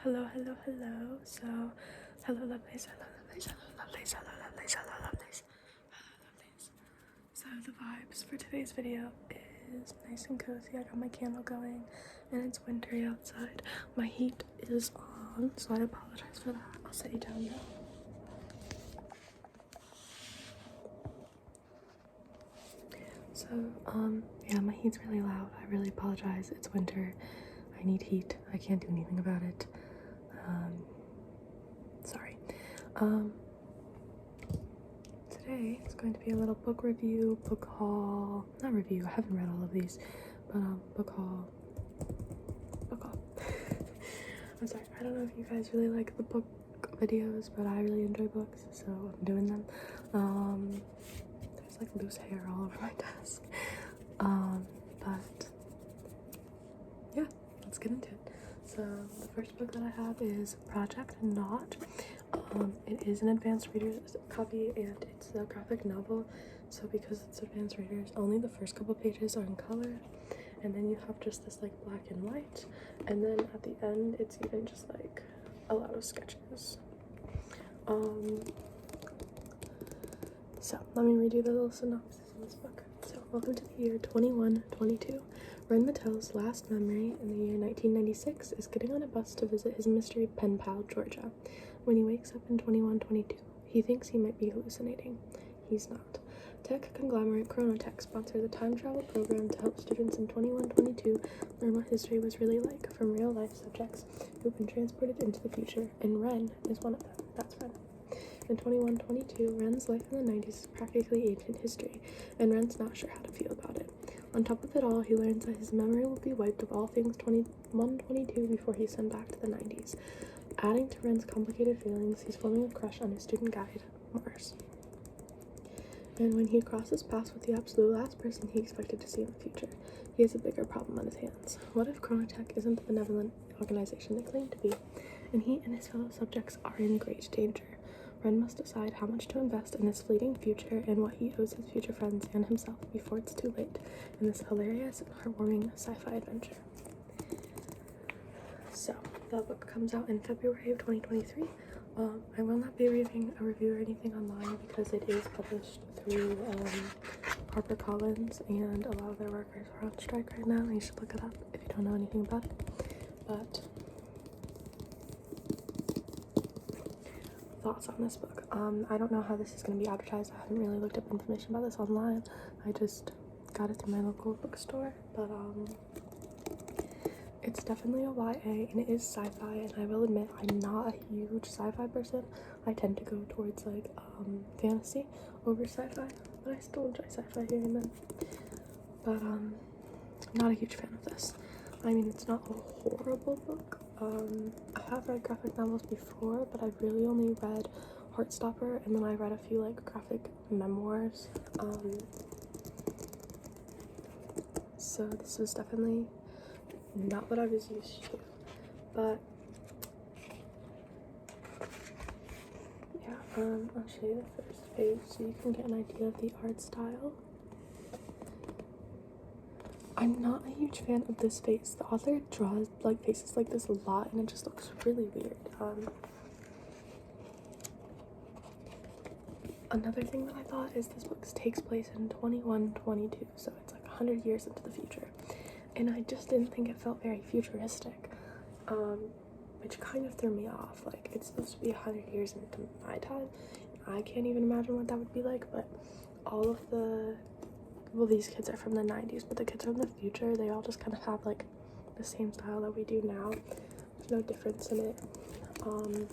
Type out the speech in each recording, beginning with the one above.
Hello, hello, hello. So, hello, lovelies, hello, lovelies, hello, lovelies, hello, lovelies, hello, lovelies, hello, lovelies. So, the vibes for today's video is nice and cozy. I got my candle going, and it's wintry outside. My heat is on, so I apologize for that. I'll set you down now. So, yeah, my heat's really loud. I really apologize. It's winter. I need heat. I can't do anything about it. Sorry. Today is going to be a little book review, book haul, not review, I haven't read all of these, but book haul. I'm sorry, I don't know if you guys really like the book videos, but I really enjoy books, so I'm doing them. There's like loose hair all over my desk. But yeah, let's get into it. So the first book that I have is Project Not. It is an advanced reader's copy and it's a graphic novel, so because it's advanced readers, only the first couple pages are in color, and then you have just this like black and white, and then at the end it's even just like a lot of sketches. So let me read you the little synopsis in this book. So welcome to the year 2122. Ren Mattel's last memory in the year 1996 is getting on a bus to visit his mystery pen pal, Georgia. When he wakes up in 2122, he thinks he might be hallucinating. He's not. Tech conglomerate Chronotech sponsored the time travel program to help students in 2122 learn what history was really like from real life subjects who've been transported into the future, and Ren is one of them. That's Ren. In 2122, Ren's life in the 90s is practically ancient history, and Ren's not sure how to feel about it. On top of it all, he learns that his memory will be wiped of all things 2122 before he's sent back to the 90s. Adding to Ren's complicated feelings, he's forming a crush on his student guide, Mars. And when he crosses paths with the absolute last person he expected to see in the future, he has a bigger problem on his hands. What if Chronotech isn't the benevolent organization they claim to be, and he and his fellow subjects are in great danger? Ren must decide how much to invest in his fleeting future and what he owes his future friends and himself before it's too late in this hilarious and heartwarming sci-fi adventure. So, the book comes out in February of 2023. I will not be reading a review or anything online because it is published through HarperCollins, and a lot of their workers are on strike right now. You should look it up if you don't know anything about it. But thoughts on this book. I don't know how this is going to be advertised. I haven't really looked up information about this online. I just got it through my local bookstore, but it's definitely a YA, and it is sci-fi, and I will admit I'm not a huge sci-fi person. I tend to go towards like fantasy over sci-fi, but I still enjoy sci-fi here and then. But I'm not a huge fan of this. I mean, it's not a horrible book. I have read graphic novels before, but I've really only read Heartstopper, and then I read a few like graphic memoirs. So this was definitely not what I was used to, but yeah, I'll show you the first page so you can get an idea of the art style. I'm not a huge fan of this face. The author draws like faces like this a lot, and it just looks really weird. Another thing that I thought is this book takes place in 2122, so it's like 100 years into the future, and I just didn't think it felt very futuristic, which kind of threw me off. Like, it's supposed to be 100 years into my time. I can't even imagine what that would be like, but all of the, well, these kids are from the 90s, but the kids from the future, they all just kind of have like the same style that we do now. There's no difference in it. And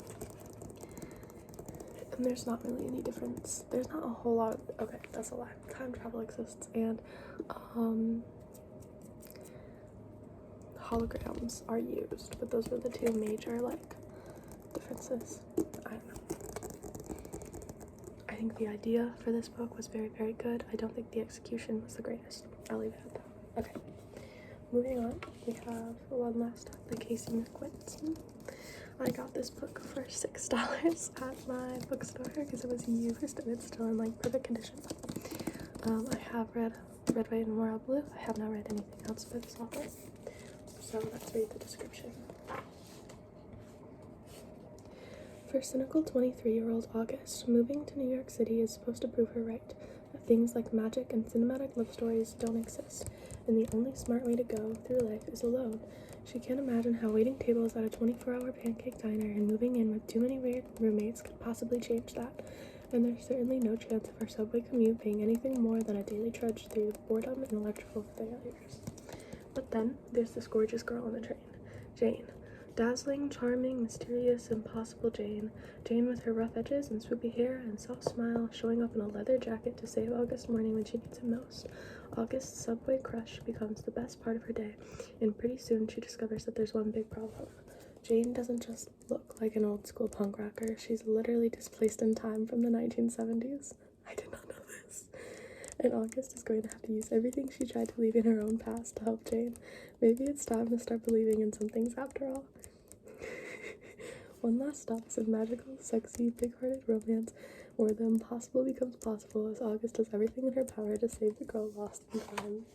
there's not really any difference. There's not a whole lot of, okay, that's a lie. Time travel exists, and holograms are used, but those were the two major like differences. I don't know. I think the idea for this book was very, very good. I don't think the execution was the greatest. I'll leave it at that. Okay, moving on, we have one last time, the Casey McQuinton. I got this book for $6 at my bookstore because it was used and it's still in like perfect condition. I have read Red, White, and Royal Blue. I have not read anything else by this author. So let's read the description. For cynical 23-year-old August, moving to New York City is supposed to prove her right, that things like magic and cinematic love stories don't exist, and the only smart way to go through life is alone. She can't imagine how waiting tables at a 24-hour pancake diner and moving in with too many weird roommates could possibly change that, and there's certainly no chance of her subway commute being anything more than a daily trudge through boredom and electrical failures. But then, there's this gorgeous girl on the train, Jane. Dazzling, charming, mysterious, impossible Jane. Jane with her rough edges and swoopy hair and soft smile, showing up in a leather jacket to save August morning when she needs him most. August's subway crush becomes the best part of her day, and pretty soon she discovers that there's one big problem. Jane doesn't just look like an old school punk rocker, she's literally displaced in time from the 1970s. I did not know this. And August is going to have to use everything she tried to leave in her own past to help Jane. Maybe it's time to start believing in some things after all. One last stop is a magical, sexy, big-hearted romance where the impossible becomes possible as August does everything in her power to save the girl lost in time.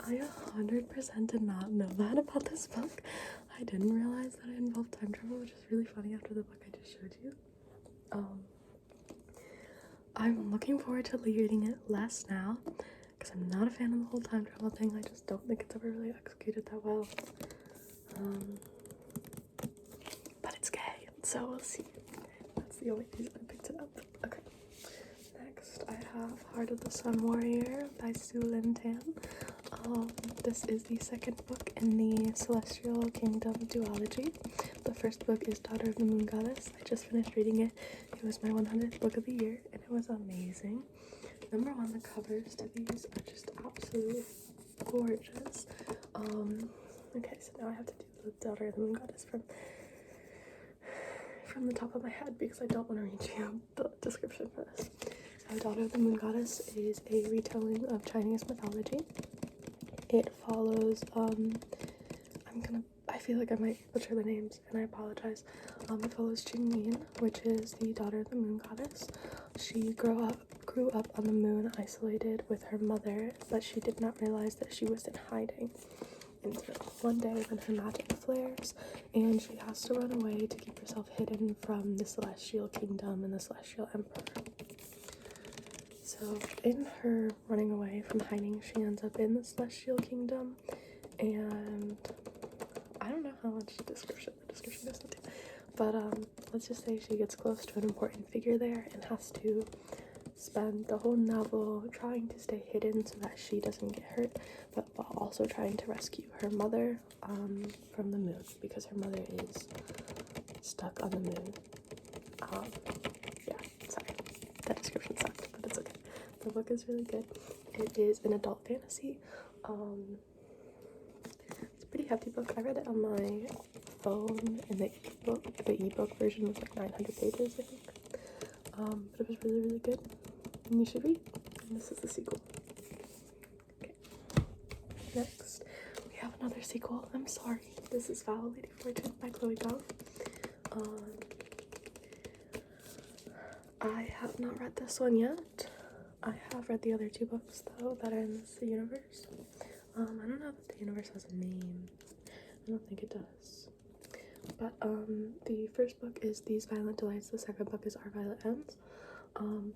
I 100% did not know that about this book. I didn't realize that it involved time travel, which is really funny after the book I just showed you. I'm looking forward to reading it less now, because I'm not a fan of the whole time travel thing. I just don't think it's ever really executed that well. But it's gay, so we'll see. That's the only reason I picked it up. Okay. Next, I have Heart of the Sun Warrior by Su Lin Tan. This is the second book in the Celestial Kingdom duology. The first book is Daughter of the Moon Goddess. I just finished reading it. It was my 100th book of the year, and it was amazing. Number one, the covers to these are just absolutely gorgeous. Okay, so now I have to do the Daughter of the Moon Goddess from the top of my head because I don't want to read you the description for this. So Daughter of the Moon Goddess is a retelling of Chinese mythology. It follows, I feel like I might butcher the names, and I apologize. It follows Qingyin, which is the daughter of the moon goddess. She grew up on the moon, isolated with her mother, but she did not realize that she was in hiding until one day when her magic flares, and she has to run away to keep herself hidden from the Celestial Kingdom and the Celestial Emperor. So in her running away from hiding, she ends up in the Celestial Kingdom, and I don't know how much the description goes into, but let's just say she gets close to an important figure there and has to spend the whole novel trying to stay hidden so that she doesn't get hurt, but while also trying to rescue her mother from the moon, because her mother is stuck on the moon. Yeah, sorry, that description sucked, but it's okay. The book is really good. It is an adult fantasy. It's a pretty hefty book. I read it on my phone, and the ebook version was like 900 pages, I think. But it was really, really good, and you should read. And this is the sequel. Okay. Next, we have another sequel. I'm sorry. This is Foul Lady Fortune by Chloe Bell. I have not read this one yet. I have read the other two books, though, that are in this universe. I don't know if the universe has a name. I don't think it does. But, the first book is These Violent Delights. The second book is Our Violet Ends.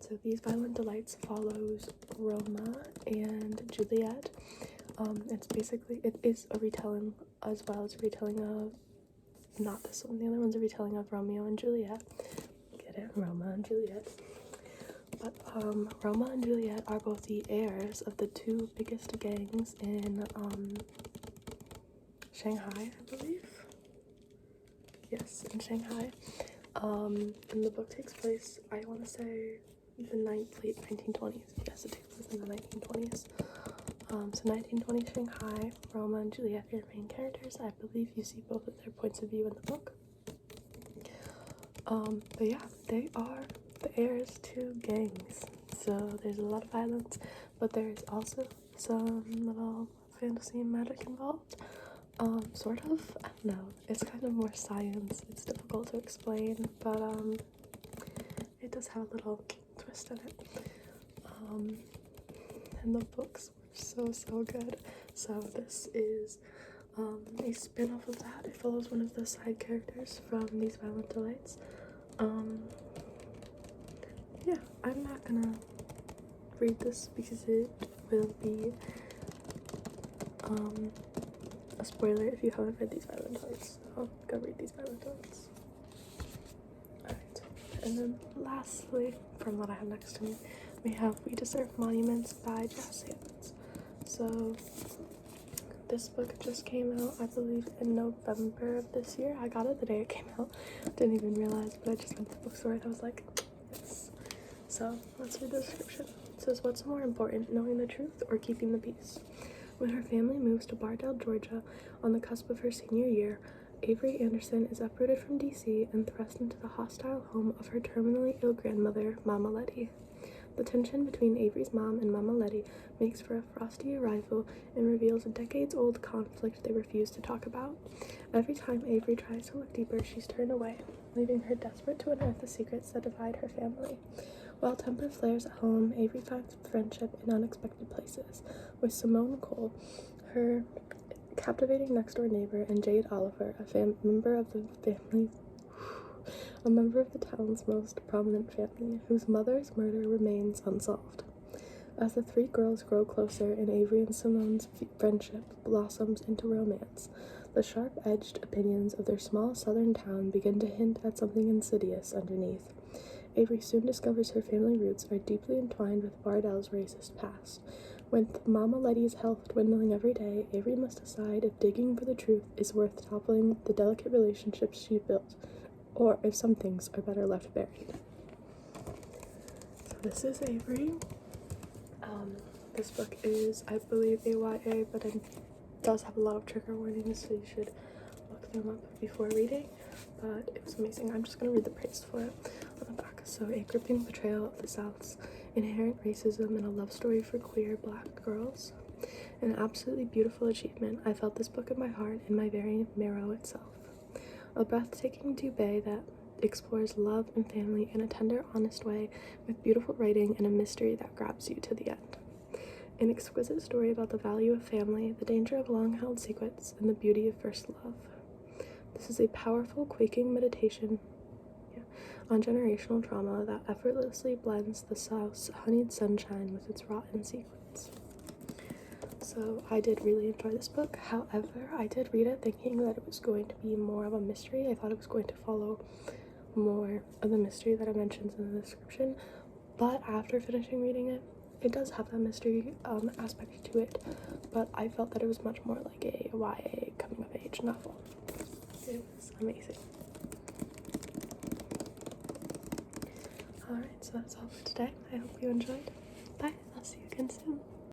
So These Violent Delights follows Roma and Juliet. It is a retelling as well. It's a retelling of, not this one, the other one's a retelling of Romeo and Juliet. Get it? Roma and Juliet. But Roma and Juliet are both the heirs of the two biggest gangs in Shanghai, I believe. Yes, in Shanghai. And the book takes place, I want to say, the late 1920s. Yes, it takes place in the 1920s. So 1920 Shanghai, Roma and Juliet are your main characters. I believe you see both of their points of view in the book. But yeah, they are the heirs to gangs. So there's a lot of violence, but there's also some little fantasy and magic involved. Sort of, I don't know, it's kind of more science, it's difficult to explain, but, it does have a little twist in it, and the books were so good. So this is, a spin-off of that. It follows one of the side characters from These Violent Delights. Yeah, I'm not gonna read this because it will be a spoiler if you haven't read These Violent Delights. So go read These Violent Delights. Alright, and then lastly, from what I have next to me, we have We Deserve Monuments by Jazz Hands. So this book just came out, I believe, in November of this year. I got it the day it came out. Didn't even realize, but I just went to the bookstore and I was like, yes. So let's read the description. It says, what's more important, knowing the truth or keeping the peace? When her family moves to Bardell, Georgia, on the cusp of her senior year, Avery Anderson is uprooted from D.C. and thrust into the hostile home of her terminally ill grandmother, Mama Letty. The tension between Avery's mom and Mama Letty makes for a frosty arrival and reveals a decades-old conflict they refuse to talk about. Every time Avery tries to look deeper, she's turned away, leaving her desperate to unearth the secrets that divide her family. While temper flares at home, Avery finds friendship in unexpected places, with Simone Cole, her captivating next-door neighbor, and Jade Oliver, a member of the town's most prominent family, whose mother's murder remains unsolved. As the three girls grow closer and Avery and Simone's friendship blossoms into romance, the sharp-edged opinions of their small southern town begin to hint at something insidious underneath. Avery soon discovers her family roots are deeply entwined with Bardell's racist past. With Mama Letty's health dwindling every day, Avery must decide if digging for the truth is worth toppling the delicate relationships she built, or if some things are better left buried. So this is Avery. This book is, I believe, a YA, but it does have a lot of trigger warnings, so you should look them up before reading. But it was amazing. I'm just going to read the praise for it on the back. So, a gripping portrayal of the South's inherent racism and a love story for queer black girls. An absolutely beautiful achievement. I felt this book in my heart, in my very marrow itself. A breathtaking duvet that explores love and family in a tender, honest way, with beautiful writing and a mystery that grabs you to the end. An exquisite story about the value of family, the danger of long-held secrets, and the beauty of first love. This is a powerful, quaking meditation on generational trauma that effortlessly blends the South's honeyed sunshine with its rotten secrets. So I did really enjoy this book. However, I did read it thinking that it was going to be more of a mystery. I thought it was going to follow more of the mystery that I mentioned in the description, but after finishing reading it, it does have that mystery aspect to it, but I felt that it was much more like a YA coming-of-age novel. It was amazing. Alright, so that's all for today. I hope you enjoyed. Bye, I'll see you again soon.